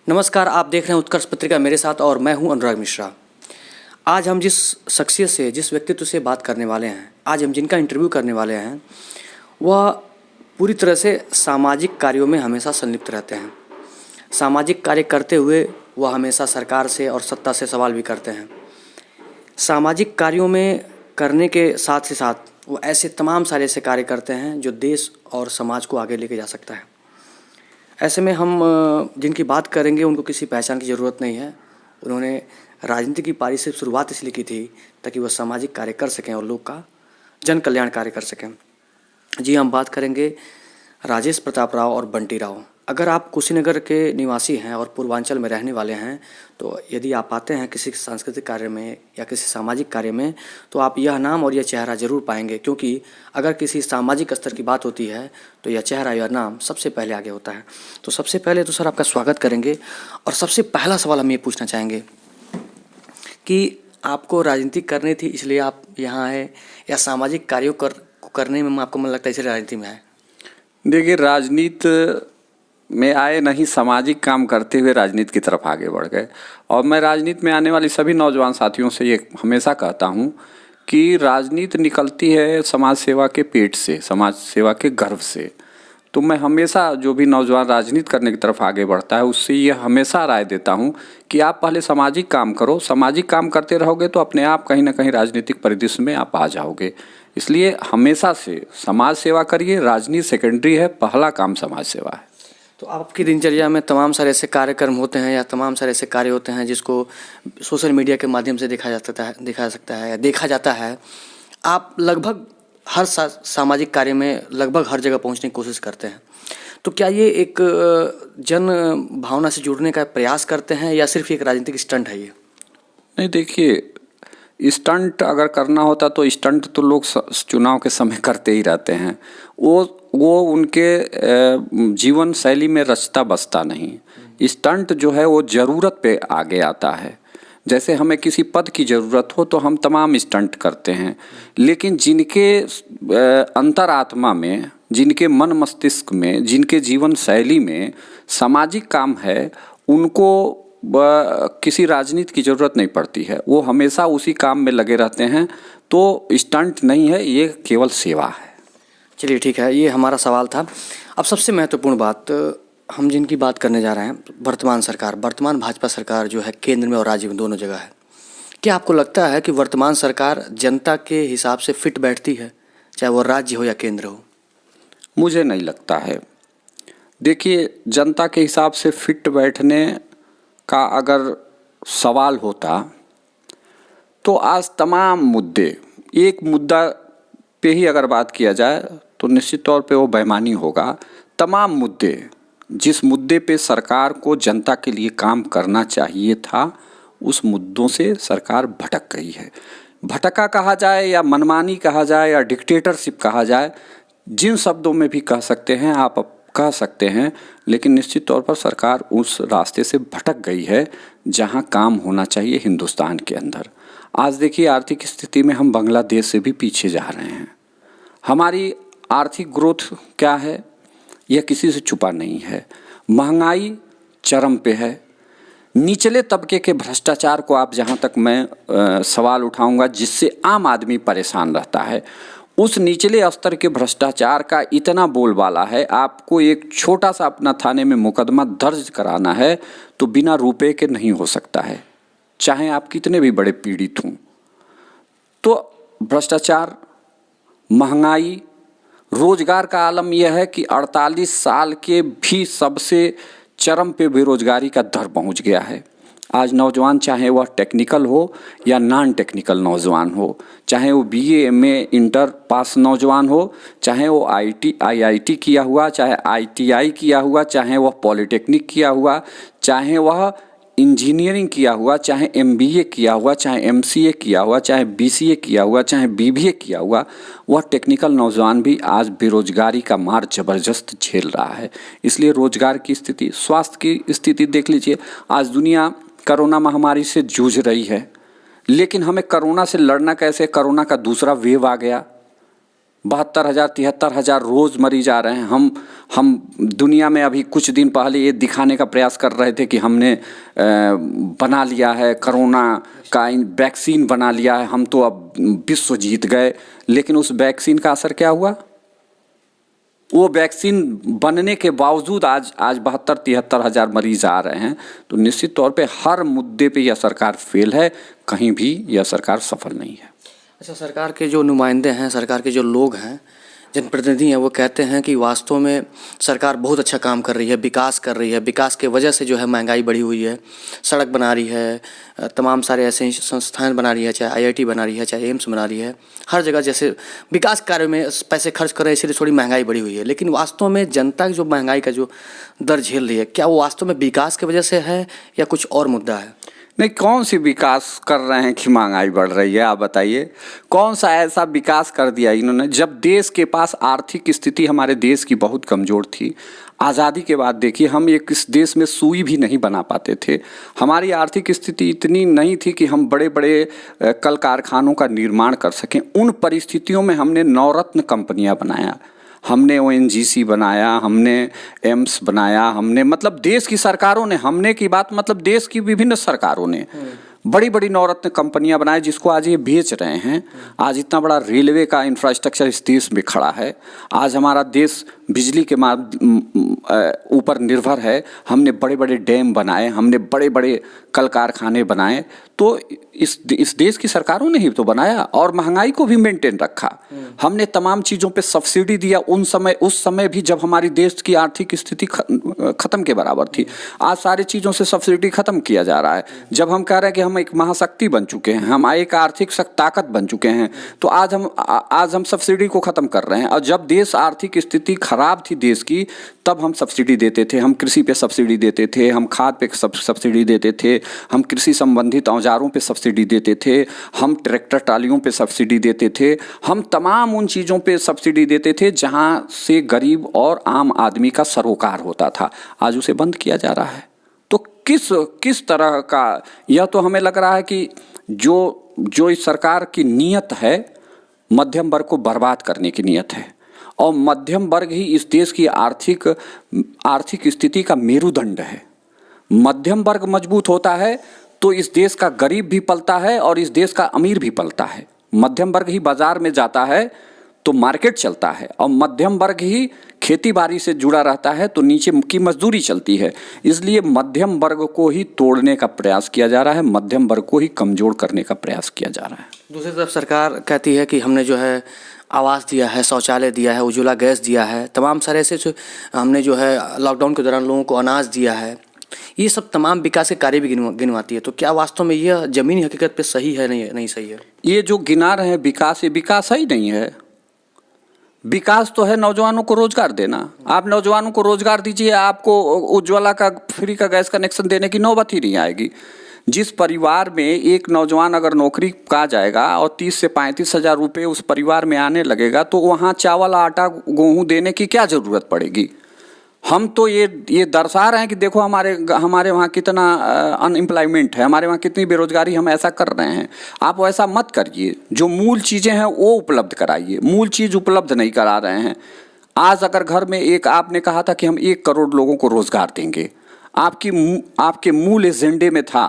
नमस्कार, आप देख रहे हैं उत्कर्ष पत्रिका मेरे साथ और मैं हूं अनुराग मिश्रा। आज हम जिस शख्सियत से, जिस व्यक्तित्व से बात करने वाले हैं, आज हम जिनका इंटरव्यू करने वाले हैं, वह पूरी तरह से सामाजिक कार्यों में हमेशा संलिप्त रहते हैं। सामाजिक कार्य करते हुए वह हमेशा सरकार से और सत्ता से सवाल भी करते हैं। सामाजिक कार्यों में करने के साथ ही साथ वो ऐसे तमाम सारे ऐसे कार्य करते हैं जो देश और समाज को आगे लेके जा सकता है। ऐसे में हम जिनकी बात करेंगे उनको किसी पहचान की ज़रूरत नहीं है। उन्होंने राजनीति की पारी से शुरुआत इसलिए की थी ताकि वह सामाजिक कार्य कर सकें और लोग का जन कल्याण कार्य कर सकें। जी, हम बात करेंगे राजेश प्रताप राव और बंटी राव। अगर आप कुशीनगर के निवासी हैं और पूर्वांचल में रहने वाले हैं तो यदि आप आते हैं किसी सांस्कृतिक कार्य में या किसी सामाजिक कार्य में तो आप यह नाम और यह चेहरा ज़रूर पाएंगे, क्योंकि अगर किसी सामाजिक स्तर की बात होती है तो यह चेहरा, यह नाम सबसे पहले आगे होता है। तो सबसे पहले तो सर आपका स्वागत करेंगे और सबसे पहला सवाल हम ये पूछना चाहेंगे कि आपको राजनीति करनी थी इसलिए आप यहाँ आए या सामाजिक कार्यों करने में आपको मन लगता है इसलिए राजनीति में आए? देखिए, राजनीति में आए नहीं, सामाजिक काम करते हुए राजनीति की तरफ आगे बढ़ गए। और मैं राजनीति में आने वाली सभी नौजवान साथियों से ये हमेशा कहता हूँ कि राजनीति निकलती है समाज सेवा के पेट से, समाज सेवा के गर्भ से। तो मैं हमेशा जो भी नौजवान राजनीति करने की तरफ आगे बढ़ता है उससे ये हमेशा राय देता हूँ कि आप पहले सामाजिक काम करो। सामाजिक काम करते रहोगे तो अपने आप कहीं ना कहीं राजनीतिक परिदृश्य में आप आ जाओगे। इसलिए हमेशा से समाज सेवा करिए, राजनीति सेकेंडरी है, पहला काम समाज सेवा है। तो आपकी दिनचर्या में तमाम सारे ऐसे कार्यक्रम होते हैं या तमाम सारे ऐसे कार्य होते हैं जिसको सोशल मीडिया के माध्यम से दिखा सकता है या देखा जाता है। आप लगभग हर सामाजिक कार्य में लगभग हर जगह पहुंचने की कोशिश करते हैं। तो क्या ये एक जन भावना से जुड़ने का प्रयास करते हैं या सिर्फ एक राजनीतिक स्टंट है ये? नहीं, देखिए, स्टंट अगर करना होता तो स्टंट तो लोग चुनाव के समय करते ही रहते हैं। वो उनके जीवन शैली में रचता बसता नहीं। स्टंट जो है वो ज़रूरत पे आगे आता है। जैसे हमें किसी पद की ज़रूरत हो तो हम तमाम स्टंट करते हैं, लेकिन जिनके अंतरात्मा में, जिनके मन मस्तिष्क में, जिनके जीवन शैली में सामाजिक काम है, उनको किसी राजनीति की ज़रूरत नहीं पड़ती है। वो हमेशा उसी काम में लगे रहते हैं। तो स्टंट नहीं है, ये केवल सेवा है। चलिए ठीक है, ये हमारा सवाल था। अब सबसे महत्वपूर्ण बात हम जिनकी बात करने जा रहे हैं, वर्तमान सरकार, वर्तमान भाजपा सरकार जो है केंद्र में और राज्य में दोनों जगह है। क्या आपको लगता है कि वर्तमान सरकार जनता के हिसाब से फिट बैठती है, चाहे वो राज्य हो या केंद्र हो? मुझे नहीं लगता है। देखिए, जनता के हिसाब से फिट बैठने का अगर सवाल होता तो आज तमाम मुद्दे, एक मुद्दा पे ही अगर बात किया जाए तो निश्चित तौर पे वो बेईमानी होगा। तमाम मुद्दे, जिस मुद्दे पे सरकार को जनता के लिए काम करना चाहिए था, उस मुद्दों से सरकार भटक गई है। भटका कहा जाए या मनमानी कहा जाए या डिक्टेटरशिप कहा जाए, जिन शब्दों में भी कह सकते हैं आप कह सकते हैं, लेकिन निश्चित तौर पर सरकार उस रास्ते से भटक गई है जहां काम होना चाहिए हिंदुस्तान के अंदर। आज देखिए, आर्थिक स्थिति में हम बांग्लादेश से भी पीछे जा रहे हैं। हमारी आर्थिक ग्रोथ क्या है, यह किसी से छुपा नहीं है। महंगाई चरम पे है। निचले तबके के भ्रष्टाचार को आप, जहां तक मैं सवाल उठाऊंगा जिससे आम आदमी परेशान रहता है, उस निचले स्तर के भ्रष्टाचार का इतना बोलबाला है। आपको एक छोटा सा अपना थाने में मुकदमा दर्ज कराना है तो बिना रुपए के नहीं हो सकता है, चाहे आप कितने भी बड़े पीड़ित हों। तो भ्रष्टाचार, महंगाई, रोजगार का आलम यह है कि 48 साल के भी सबसे चरम पे बेरोजगारी का दर पहुंच गया है। आज नौजवान, चाहे वह टेक्निकल हो या नॉन टेक्निकल नौजवान हो, चाहे वो बीए, एमए, इंटर पास नौजवान हो, चाहे वो आईआईटी किया हुआ, चाहे आईटीआई किया हुआ, चाहे वह पॉलिटेक्निक किया हुआ, चाहे वह इंजीनियरिंग किया हुआ, चाहे एमबीए किया हुआ, चाहे एमसीए किया हुआ, चाहे बीसीए किया हुआ, चाहे बीबीए किया हुआ, वह टेक्निकल नौजवान भी आज बेरोजगारी का मार जबरदस्त झेल रहा है। इसलिए रोजगार की स्थिति, स्वास्थ्य की स्थिति देख लीजिए। आज दुनिया कोरोना महामारी से जूझ रही है, लेकिन हमें कोरोना से लड़ना कैसे? कोरोना का दूसरा वेव आ गया, 72,000 73,000 रोज़ मरीज आ रहे हैं। हम दुनिया में अभी कुछ दिन पहले ये दिखाने का प्रयास कर रहे थे कि हमने बना लिया है, कोरोना का वैक्सीन बना लिया है, हम तो अब विश्व जीत गए। लेकिन उस वैक्सीन का असर क्या हुआ? वो वैक्सीन बनने के बावजूद आज 72-73,000 मरीज आ रहे हैं। तो निश्चित तौर पे हर मुद्दे पे यह सरकार फेल है, कहीं भी यह सरकार सफल नहीं है। अच्छा, सरकार के जो नुमाइंदे हैं, सरकार के जो लोग हैं, जनप्रतिनिधि हैं, वो कहते हैं कि वास्तव में सरकार बहुत अच्छा काम कर रही है, विकास कर रही है, विकास के वजह से जो है महंगाई बढ़ी हुई है, सड़क बना रही है, तमाम सारे ऐसे संस्थान बना रही है, चाहे आईआईटी बना रही है, चाहे एम्स बना रही है, हर जगह जैसे विकास कार्य में पैसे खर्च कर रहे हैं, इसलिए थोड़ी महंगाई बढ़ी हुई है। लेकिन वास्तव में जनता की जो महंगाई का जो दर झेल रही है, क्या वो वास्तव में विकास की वजह से है या कुछ और मुद्दा है? नहीं, कौन सी विकास कर रहे हैं कि महंगाई बढ़ रही है? आप बताइए, कौन सा ऐसा विकास कर दिया इन्होंने? जब देश के पास आर्थिक स्थिति हमारे देश की बहुत कमज़ोर थी, आज़ादी के बाद देखिए हम इस देश में सुई भी नहीं बना पाते थे। हमारी आर्थिक स्थिति इतनी नहीं थी कि हम बड़े बड़े कल कारखानों का निर्माण कर सकें। उन परिस्थितियों में हमने नवरत्न कंपनियां बनाया, हमने ओएनजीसी बनाया, हमने एम्स बनाया, हमने मतलब देश की सरकारों ने, हमने की बात मतलब देश की विभिन्न सरकारों ने बड़ी बड़ी नवरत्न कंपनियां बनाई, जिसको आज ये बेच रहे हैं। आज इतना बड़ा रेलवे का इंफ्रास्ट्रक्चर इस देश में खड़ा है। आज हमारा देश बिजली के ऊपर निर्भर है। हमने बड़े बड़े डैम बनाए, हमने बड़े बड़े कल कारखाने बनाए। तो इस देश की सरकारों ने ही तो बनाया और महंगाई को भी मेंटेन रखा। हमने तमाम चीज़ों पे सब्सिडी दिया उस समय भी जब हमारी देश की आर्थिक स्थिति खत्म के बराबर थी। आज सारी चीज़ों से सब्सिडी खत्म किया जा रहा है। जब हम कह रहे हैं कि हम एक महाशक्ति बन चुके हैं, हम एक आर्थिक ताकत बन चुके हैं, तो आज हम सब्सिडी को खत्म कर रहे हैं। और जब देश आर्थिक स्थिति खराब थी देश की, तब हम सब्सिडी देते थे। हम कृषि पे सब्सिडी देते थे, हम खाद पे सब्सिडी देते थे, हम कृषि संबंधित औजारों पे सब्सिडी देते थे, हम ट्रैक्टर ट्रालियों पे सब्सिडी देते थे, हम तमाम उन चीज़ों पे सब्सिडी देते थे जहां से गरीब और आम आदमी का सरोकार होता था। आज उसे बंद किया जा रहा है। तो किस तरह का, यह तो हमें लग रहा है कि जो इस सरकार की नीयत है, मध्यम वर्ग को बर्बाद करने की नीयत है। और मध्यम वर्ग ही इस देश की आर्थिक स्थिति का मेरुदंड है। मध्यम वर्ग मजबूत होता है तो इस देश का गरीब भी पलता है और इस देश का अमीर भी पलता है। मध्यम वर्ग ही बाजार में जाता है तो मार्केट चलता है, और मध्यम वर्ग ही खेती बाड़ी से जुड़ा रहता है तो नीचे की मजदूरी चलती है। इसलिए मध्यम वर्ग को ही तोड़ने का प्रयास किया जा रहा है, मध्यम वर्ग को ही कमजोर करने का प्रयास किया जा रहा है। दूसरी तरफ सरकार कहती है कि हमने जो है आवास दिया है, शौचालय दिया है, उज्ज्वला गैस दिया है, तमाम सारे ऐसे हमने जो है लॉकडाउन के दौरान लोगों को अनाज दिया है। ये सब तमाम विकास के कार्य भी गिनवाती है। तो क्या वास्तव में यह जमीनी हकीकत पे सही है, नहीं सही है? ये जो गिना रहे हैं विकास, ये विकास ही नहीं है। विकास तो है नौजवानों को रोजगार देना। आप नौजवानों को रोजगार दीजिए, आपको उज्ज्वला का फ्री का गैस कनेक्शन देने की नौबत ही नहीं आएगी। जिस परिवार में एक नौजवान अगर नौकरी पा जाएगा और 30 से 35 हज़ार रुपये उस परिवार में आने लगेगा, तो वहाँ चावल आटा गेहूँ देने की क्या ज़रूरत पड़ेगी? हम तो ये दर्शा रहे हैं कि देखो हमारे वहाँ कितना अनएम्प्लॉयमेंट है, हमारे वहाँ कितनी बेरोजगारी, हम ऐसा कर रहे हैं। आप वैसा मत करिए। जो मूल चीज़ें हैं वो उपलब्ध कराइए। मूल चीज़ उपलब्ध नहीं करा रहे हैं। आज अगर घर में आपने कहा था कि हम 1 करोड़ लोगों को रोजगार देंगे, आपके मूल एजेंडे में था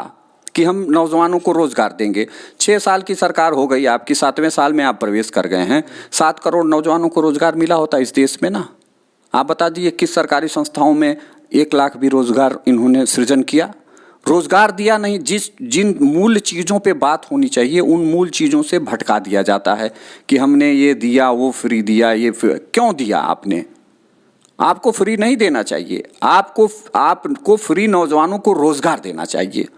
कि हम नौजवानों को रोजगार देंगे। 6 साल की सरकार हो गई आपकी, 7वें साल में आप प्रवेश कर गए हैं। 7 करोड़ नौजवानों को रोजगार मिला होता इस देश में ना? आप बता दीजिए किस सरकारी संस्थाओं में 1 लाख भी रोजगार इन्होंने सृजन किया? रोजगार दिया नहीं। जिन मूल चीज़ों पे बात होनी चाहिए उन मूल चीज़ों से भटका दिया जाता है कि हमने ये दिया, वो फ्री दिया। क्यों दिया आपने? आपको फ्री नहीं देना चाहिए। आपको फ्री नौजवानों को रोजगार देना चाहिए।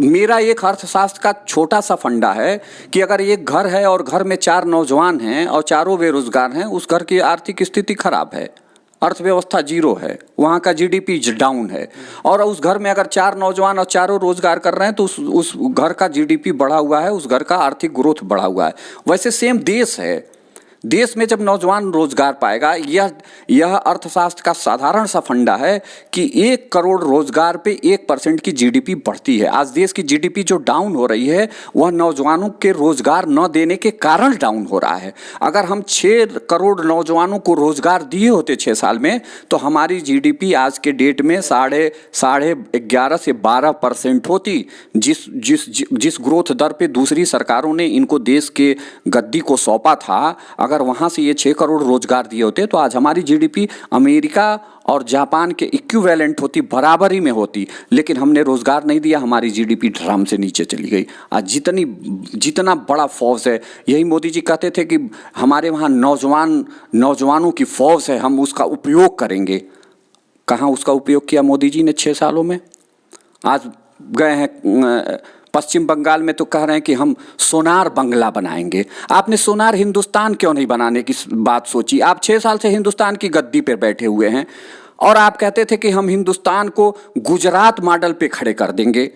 मेरा एक अर्थशास्त्र का छोटा सा फंडा है कि अगर एक घर है और घर में 4 नौजवान हैं और चारों बेरोजगार हैं, उस घर की आर्थिक स्थिति खराब है, अर्थव्यवस्था 0 है, वहाँ का जीडीपी डाउन है। और उस घर में अगर 4 नौजवान और चारों रोजगार कर रहे हैं तो उस घर का जीडीपी बढ़ा हुआ है, उस घर का आर्थिक ग्रोथ बढ़ा हुआ है। वैसे सेम देश है। देश में जब नौजवान रोजगार पाएगा, यह अर्थशास्त्र का साधारण सा फंडा है कि 1 करोड़ रोजगार पे 1% की जीडीपी बढ़ती है। आज देश की जीडीपी जो डाउन हो रही है वह नौजवानों के रोजगार न देने के कारण डाउन हो रहा है। अगर हम 6 करोड़ नौजवानों को रोजगार दिए होते 6 साल में तो हमारी जीडीपी आज के डेट में 11.5 से 12% होती। जिस ग्रोथ दर पे दूसरी सरकारों ने इनको देश के गद्दी को सौंपा था, अगर वहाँ से ये 6 करोड़ रोजगार दिए होते तो आज हमारी जीडीपी अमेरिका और जापान के इक्विवेलेंट होती, बराबरी में होती। लेकिन हमने रोजगार नहीं दिया, हमारी जीडीपी ड्रम से नीचे चली गई। आज जितना बड़ा फौज है, यही मोदी जी कहते थे कि हमारे वहाँ नौजवानों की फौज है, हम उसका उपयोग करेंगे। कहाँ उसका उपयोग किया मोदी जी ने 6 सालों में? आज गए हैं पश्चिम बंगाल में तो कह रहे हैं कि हम सोनार बंगला बनाएंगे। आपने सोनार हिंदुस्तान क्यों नहीं बनाने की बात सोची? आप 6 साल से हिंदुस्तान की गद्दी पर बैठे हुए हैं और आप कहते थे कि हम हिंदुस्तान को गुजरात मॉडल पे खड़े कर देंगे।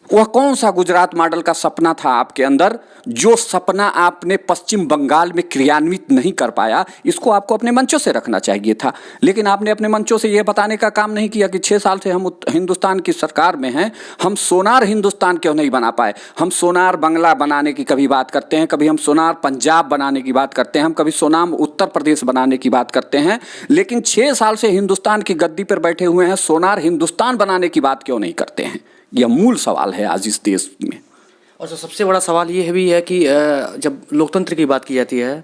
वह कौन सा गुजरात मॉडल का सपना था आपके अंदर, जो सपना आपने पश्चिम बंगाल में क्रियान्वित नहीं कर पाया? इसको आपको अपने मंचों से रखना चाहिए था, लेकिन आपने अपने मंचों से यह बताने का काम नहीं किया कि 6 साल से हम हिंदुस्तान की सरकार में हैं, हम सोनार हिंदुस्तान क्यों नहीं बना पाए? हम सोनार बंगला बनाने की कभी बात करते हैं, कभी हम सोनार पंजाब बनाने की बात करते हैं, हम कभी सोनार उत्तर प्रदेश बनाने की बात करते हैं, लेकिन 6 साल से हिंदुस्तान की गद्दी पर बैठे हुए हैं, सोनार हिंदुस्तान बनाने की बात क्यों नहीं करते हैं? यह मूल सवाल है आज इस देश में। और सबसे बड़ा सवाल ये भी है कि जब लोकतंत्र की बात की जाती है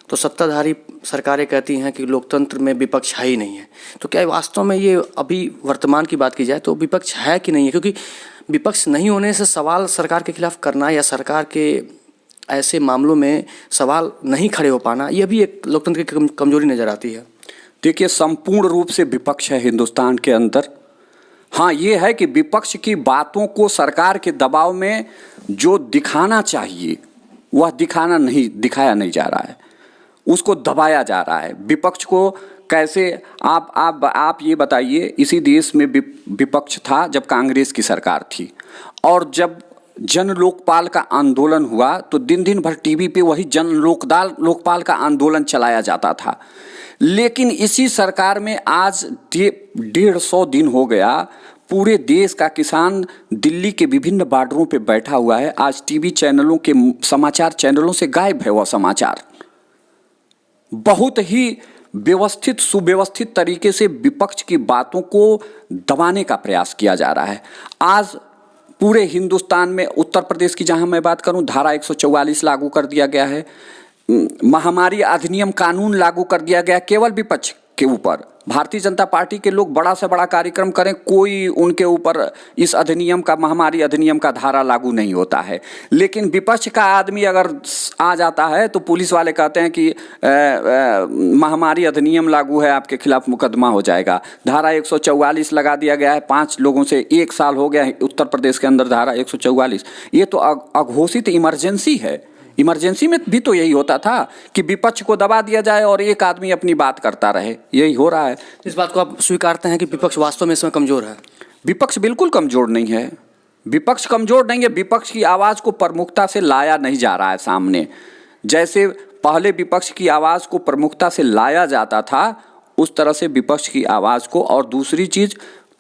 तो सत्ताधारी सरकारें कहती हैं कि लोकतंत्र में विपक्ष है ही नहीं है। तो क्या वास्तव में ये अभी वर्तमान की बात की जाए तो विपक्ष है कि नहीं है? क्योंकि विपक्ष नहीं होने से सवाल सरकार के खिलाफ करना या सरकार के ऐसे मामलों में सवाल नहीं खड़े हो पाना, यह भी एक लोकतंत्र की कमजोरी नज़र आती है। देखिए, संपूर्ण रूप से विपक्ष है हिंदुस्तान के अंदर। हाँ, ये है कि विपक्ष की बातों को सरकार के दबाव में जो दिखाना चाहिए वह दिखाया नहीं जा रहा है, उसको दबाया जा रहा है। विपक्ष को कैसे आप ये बताइए, इसी देश में विपक्ष था जब कांग्रेस की सरकार थी, और जब जन लोकपाल का आंदोलन हुआ तो दिन भर टीवी पे वही जन लोकपाल का आंदोलन चलाया जाता था। लेकिन इसी सरकार में आज 150 दिन हो गया, पूरे देश का किसान दिल्ली के विभिन्न बॉर्डरों पे बैठा हुआ है। आज टीवी चैनलों के समाचार चैनलों से गायब है वह समाचार। बहुत ही व्यवस्थित सुव्यवस्थित तरीके से विपक्ष की बातों को दबाने का प्रयास किया जा रहा है। आज पूरे हिंदुस्तान में, उत्तर प्रदेश की जहां मैं बात करूं, धारा 144 लागू कर दिया गया है, महामारी अधिनियम कानून लागू कर दिया गया केवल विपक्ष के ऊपर। भारतीय जनता पार्टी के लोग बड़ा से बड़ा कार्यक्रम करें, कोई उनके ऊपर इस अधिनियम का, महामारी अधिनियम का धारा लागू नहीं होता है। लेकिन विपक्ष का आदमी अगर आ जाता है तो पुलिस वाले कहते हैं कि महामारी अधिनियम लागू है, आपके खिलाफ मुकदमा हो जाएगा। धारा 144 लगा दिया गया है, 5 लोगों से 1 साल हो गया है उत्तर प्रदेश के अंदर धारा 144। ये तो अघोषित इमरजेंसी है। इमरजेंसी में भी तो यही होता था कि विपक्ष को दबा दिया जाए और एक आदमी अपनी बात करता रहे, यही हो रहा है। इस बात को आप स्वीकारते हैं कि विपक्ष वास्तव में इसमें कमजोर है? विपक्ष बिल्कुल कमजोर नहीं है। विपक्ष कमजोर नहीं है, विपक्ष की आवाज़ को प्रमुखता से लाया नहीं जा रहा है सामने। जैसे पहले विपक्ष की आवाज़ को प्रमुखता से लाया जाता था, उस तरह से विपक्ष की आवाज़ को, और दूसरी चीज़,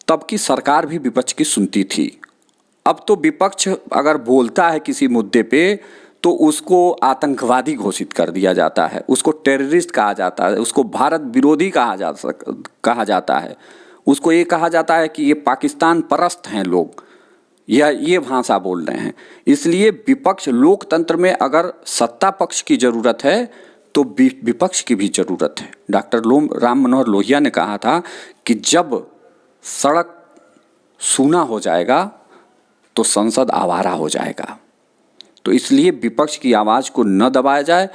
तब की सरकार भी विपक्ष की सुनती थी। अब तो विपक्ष अगर बोलता है किसी मुद्दे पे तो उसको आतंकवादी घोषित कर दिया जाता है, उसको टेररिस्ट कहा जाता है, उसको भारत विरोधी कहा जाता है, उसको ये कहा जाता है कि ये पाकिस्तान परस्त हैं लोग, या ये भाषा बोल रहे हैं। इसलिए विपक्ष, लोकतंत्र में अगर सत्ता पक्ष की ज़रूरत है तो विपक्ष की भी ज़रूरत है। डॉक्टर राम मनोहर लोहिया ने कहा था कि जब सड़क सूना हो जाएगा तो संसद आवारा हो जाएगा। तो इसलिए विपक्ष की आवाज़ को न दबाया जाए।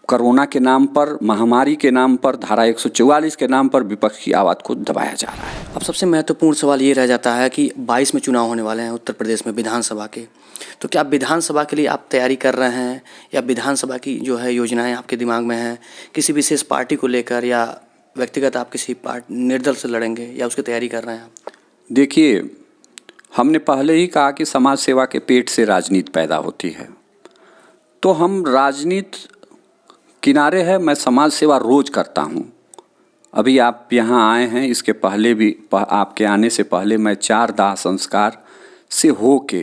कोरोना के नाम पर, महामारी के नाम पर, धारा 144 के नाम पर विपक्ष की आवाज़ को दबाया जा रहा है। अब सबसे महत्वपूर्ण सवाल ये रह जाता है कि 22 में चुनाव होने वाले हैं उत्तर प्रदेश में, विधानसभा के। तो क्या विधानसभा के लिए आप तैयारी कर रहे हैं, या विधानसभा की जो है योजनाएं आपके दिमाग में हैं, किसी विशेष पार्टी को लेकर, या व्यक्तिगत आप किसी निर्दल से लड़ेंगे, या उसकी तैयारी कर रहे हैं आप? देखिए, हमने पहले ही कहा कि समाज सेवा के पेट से राजनीति पैदा होती है, तो हम राजनीति किनारे है। मैं समाज सेवा रोज करता हूँ। अभी आप यहाँ आए हैं, इसके पहले भी आपके आने से पहले मैं 4 दाह संस्कार से हो के,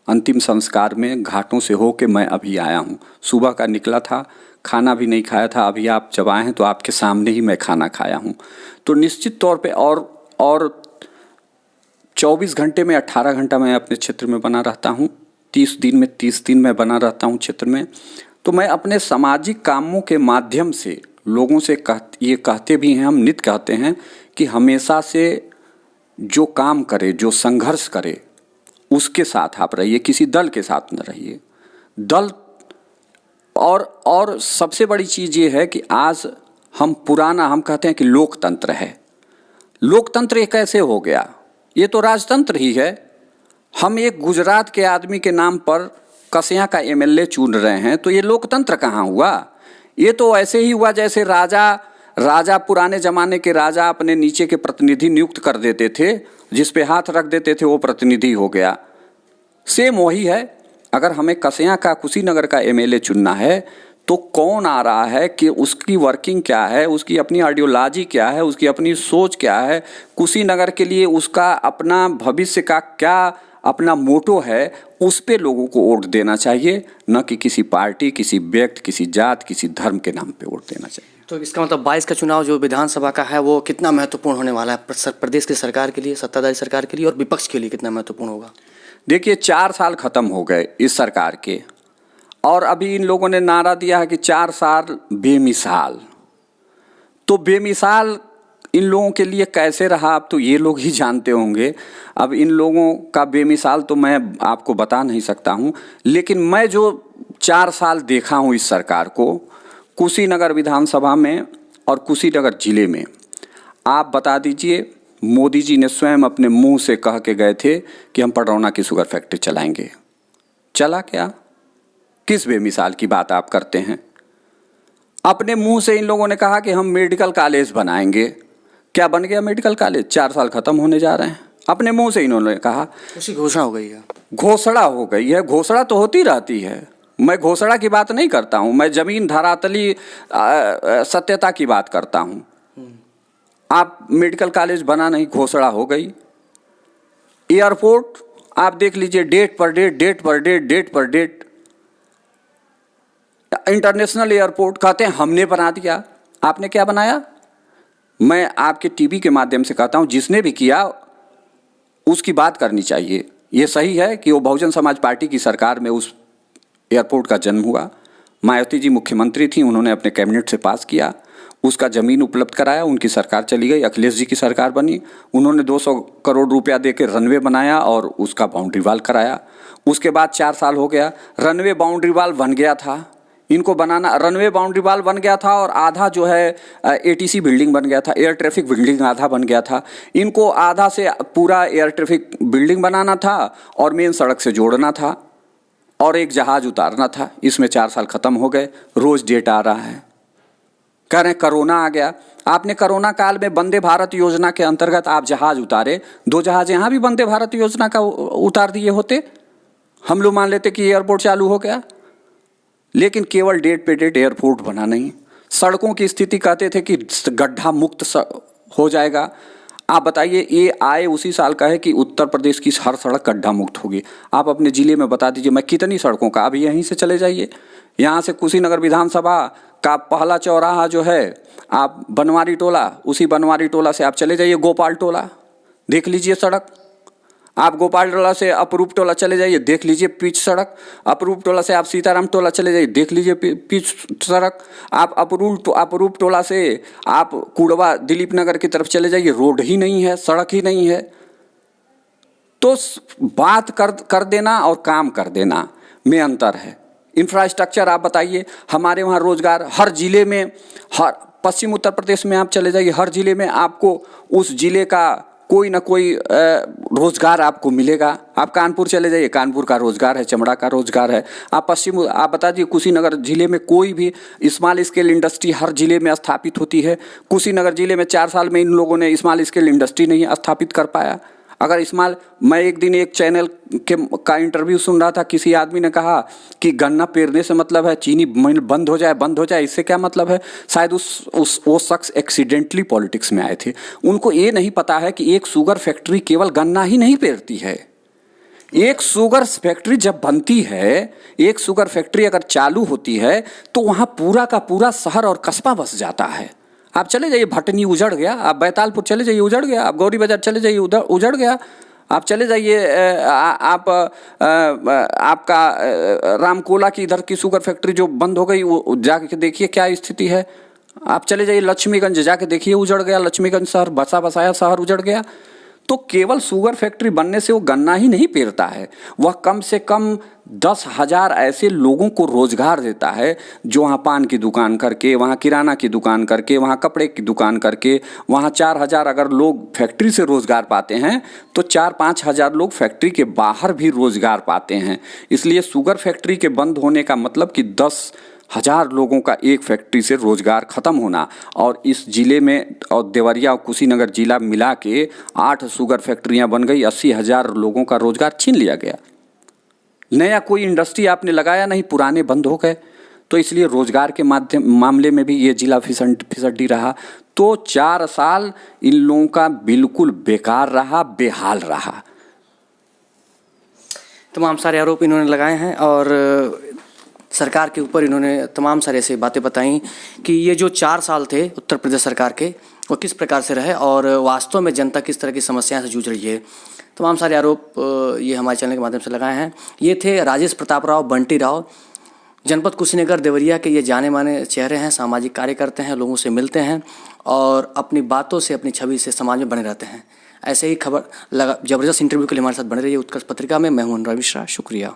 अंतिम संस्कार में घाटों से हो के मैं अभी आया हूँ। सुबह का निकला था, खाना भी नहीं खाया था। अभी आप जब आए हैं तो आपके सामने ही मैं खाना खाया हूँ। तो निश्चित तौर पे और 24 घंटे में 18 घंटा मैं अपने क्षेत्र में बना रहता हूँ। 30 दिन में 30 दिन मैं बना रहता हूँ क्षेत्र में। तो मैं अपने सामाजिक कामों के माध्यम से लोगों से ये कहते भी हैं, हम नित्य कहते हैं कि हमेशा से जो काम करे, जो संघर्ष करे, उसके साथ आप रहिए, किसी दल के साथ न रहिए। दल और सबसे बड़ी चीज़ ये है कि आज हम कहते हैं कि लोकतंत्र है। लोकतंत्र ये कैसे हो गया? ये तो राजतंत्र ही है। हम एक गुजरात के आदमी के नाम पर कसिया का एमएलए चुन रहे हैं, तो ये लोकतंत्र कहाँ हुआ? ये तो ऐसे ही हुआ जैसे राजा पुराने ज़माने के राजा अपने नीचे के प्रतिनिधि नियुक्त कर देते थे, जिस पे हाथ रख देते थे वो प्रतिनिधि हो गया। सेम वही है। अगर हमें कसिया का, कुशीनगर का एमएलए चुनना है तो कौन आ रहा है कि उसकी वर्किंग क्या है, उसकी अपनी आइडियोलॉजी क्या है, उसकी अपनी सोच क्या है, कुशीनगर के लिए उसका अपना भविष्य का क्या अपना मोटो है, उस पे लोगों को वोट देना चाहिए, न कि किसी पार्टी, किसी व्यक्ति, किसी जात, किसी धर्म के नाम पे वोट देना चाहिए। तो इसका मतलब 22 का चुनाव जो विधानसभा का है वो कितना महत्वपूर्ण होने वाला है प्रदेश की सरकार के लिए, सत्ताधारी सरकार के लिए, और विपक्ष के लिए कितना महत्वपूर्ण होगा? देखिए, 4 साल खत्म हो गए इस सरकार के, और अभी इन लोगों ने नारा दिया है कि 4 साल बेमिसाल। तो बेमिसाल इन लोगों के लिए कैसे रहा, अब तो ये लोग ही जानते होंगे। अब इन लोगों का बेमिसाल तो मैं आपको बता नहीं सकता हूँ, लेकिन मैं जो 4 साल देखा हूँ इस सरकार को, कुशीनगर विधानसभा में और कुशीनगर जिले में, आप बता दीजिए, मोदी जी ने स्वयं अपने मुंह से कह के गए थे कि हम पडरौना की शुगर फैक्ट्री चलाएंगे। चला क्या? किस बेमिसाल की बात आप करते हैं? अपने मुंह से इन लोगों ने कहा कि हम मेडिकल कॉलेज बनाएंगे। क्या बन गया मेडिकल कॉलेज? 4 साल खत्म होने जा रहे हैं। अपने मुंह से इन्होंने कहा, उसी घोषणा हो गई है। घोषणा हो गई है। घोषणा तो होती रहती है, मैं घोषणा की बात नहीं करता हूँ, मैं जमीन धरातली सत्यता की बात करता हूँ। आप मेडिकल कॉलेज बना नहीं, घोषणा हो गई। एयरपोर्ट आप देख लीजिए, डेट पर डेट। इंटरनेशनल एयरपोर्ट कहते हैं हमने बना दिया। आपने क्या बनाया? मैं आपके टीवी के माध्यम से कहता हूं, जिसने भी किया उसकी बात करनी चाहिए। ये सही है कि वो बहुजन समाज पार्टी की सरकार में उस एयरपोर्ट का जन्म हुआ। मायावती जी मुख्यमंत्री थी, उन्होंने अपने कैबिनेट से पास किया, उसका ज़मीन उपलब्ध कराया, उनकी सरकार चली गई, अखिलेश जी की सरकार बनी, उन्होंने 200 करोड़ रुपया देकर रनवे बनाया और उसका बाउंड्री वाल कराया। उसके बाद 4 साल हो गया, रनवे बाउंड्री वाल बन गया था, इनको बनाना, रनवे बाउंड्री वाल बन गया था और आधा जो है एटीसी बिल्डिंग बन गया था, एयर ट्रैफिक बिल्डिंग आधा बन गया था। इनको आधा से पूरा एयर ट्रैफिक बिल्डिंग बनाना था और मेन सड़क से जोड़ना था और एक जहाज उतारना था। इसमें 4 साल खत्म हो गए, रोज डेट आ रहा है। कह रहे हैं कोरोना आ गया। आपने कोरोना काल में वंदे भारत योजना के अंतर्गत आप जहाज उतारे, 2 जहाज यहाँ भी वंदे भारत योजना का उतार दिए होते, हम लोग मान लेते कि एयरपोर्ट चालू हो गया। लेकिन केवल डेट पे डेट एयरपोर्ट बना नहीं। सड़कों की स्थिति कहते थे कि गड्ढा मुक्त हो जाएगा। आप बताइए, ये आए उसी साल का है कि उत्तर प्रदेश की हर सड़क गड्ढा मुक्त होगी। आप अपने ज़िले में बता दीजिए, मैं कितनी सड़कों का, अभी यहीं से चले जाइए, यहाँ से कुशीनगर विधानसभा का पहला चौराहा जो है, आप बनवारी टोला, उसी बनवारी टोला से आप चले जाइए गोपाल टोला, देख लीजिए सड़क। आप गोपाल टोला से अपरूप टोला चले जाइए, देख लीजिए पिच सड़क। अपरूप टोला से आप सीताराम टोला चले जाइए, देख लीजिए पिच सड़क। आप अपरूप टोला से आप कुड़वा दिलीप नगर की तरफ चले जाइए, रोड ही नहीं है, सड़क ही नहीं है। तो बात कर देना और काम कर देना में अंतर है। इंफ्रास्ट्रक्चर आप बताइए, हमारे वहाँ रोजगार हर जिले में, हर पश्चिम उत्तर प्रदेश में आप चले जाइए, हर जिले में आपको उस जिले का कोई ना कोई रोजगार आपको मिलेगा। आप कानपुर चले जाइए, कानपुर का रोजगार है, चमड़ा का रोजगार है। आप बता दीजिए कुशीनगर जिले में कोई भी स्मॉल स्केल इंडस्ट्री हर जिले में स्थापित होती है। कुशीनगर जिले में 4 साल में इन लोगों ने स्मॉल स्केल इंडस्ट्री नहीं स्थापित कर पाया। अगर इस्तेमाल, मैं एक दिन एक चैनल का इंटरव्यू सुन रहा था, किसी आदमी ने कहा कि गन्ना पेरने से मतलब है चीनी मिल बंद हो जाए, इससे क्या मतलब है। शायद वो शख्स एक्सीडेंटली पॉलिटिक्स में आए थे। उनको ये नहीं पता है कि एक शुगर फैक्ट्री केवल गन्ना ही नहीं पेरती है। एक शुगर फैक्ट्री जब बनती है, एक शुगर फैक्ट्री अगर चालू होती है तो वहाँ पूरा का पूरा शहर और कस्बा बस जाता है। आप चले जाइए, भटनी उजड़ गया, आप बैतालपुर चले जाइए उजड़ गया, आप गौरी बाजार चले जाइए उधर उजड़ गया, आप चले जाइए आप आपका रामकोला की इधर की शुगर फैक्ट्री जो बंद हो गई वो जाके देखिए क्या स्थिति है। आप चले जाइए लक्ष्मीगंज, जाके देखिए उजड़ गया लक्ष्मीगंज शहर, बसा बसाया शहर उजड़ गया। तो केवल शुगर फैक्ट्री बनने से वो गन्ना ही नहीं पेरता है, वह कम से कम 10,000 ऐसे लोगों को रोजगार देता है जो वहाँ पान की दुकान करके, वहाँ किराना की दुकान करके, वहाँ कपड़े की दुकान करके, वहाँ 4,000 अगर लोग फैक्ट्री से रोजगार पाते हैं तो 4-5 हज़ार लोग फैक्ट्री के बाहर भी रोजगार पाते हैं। इसलिए शुगर फैक्ट्री के बंद होने का मतलब कि 10,000 लोगों का एक फैक्ट्री से रोजगार खत्म होना। और इस जिले में और देवरिया और कुशीनगर जिला मिला के 8 शुगर फैक्ट्रियां बन गई, 80,000 लोगों का रोजगार छीन लिया गया। नया कोई इंडस्ट्री आपने लगाया नहीं, पुराने बंद हो गए। तो इसलिए रोजगार के मामले में भी ये जिला फिसड्डी रहा। तो 4 साल इन लोगों का बिल्कुल बेकार रहा, बेहाल रहा। तमाम सारे आरोप इन्होंने लगाए हैं और सरकार के ऊपर इन्होंने तमाम सारे ऐसी बातें बताई कि ये जो 4 साल थे उत्तर प्रदेश सरकार के, वो किस प्रकार से रहे और वास्तव में जनता किस तरह की समस्याओं से जूझ रही है। तमाम सारे आरोप ये हमारे चैनल के माध्यम से लगाए हैं। ये थे राजेश प्रताप राव बंटी राव, जनपद कुशीनगर देवरिया के ये जाने माने चेहरे हैं, सामाजिक कार्य करते हैं, लोगों से मिलते हैं और अपनी बातों से, अपनी छवि से समाज में बने रहते हैं। ऐसे ही खबर जबरदस्त इंटरव्यू के लिए हमारे साथ बने रहिए उत्कर्ष पत्रिका में। मैं हूं अनुराग मिश्रा, शुक्रिया।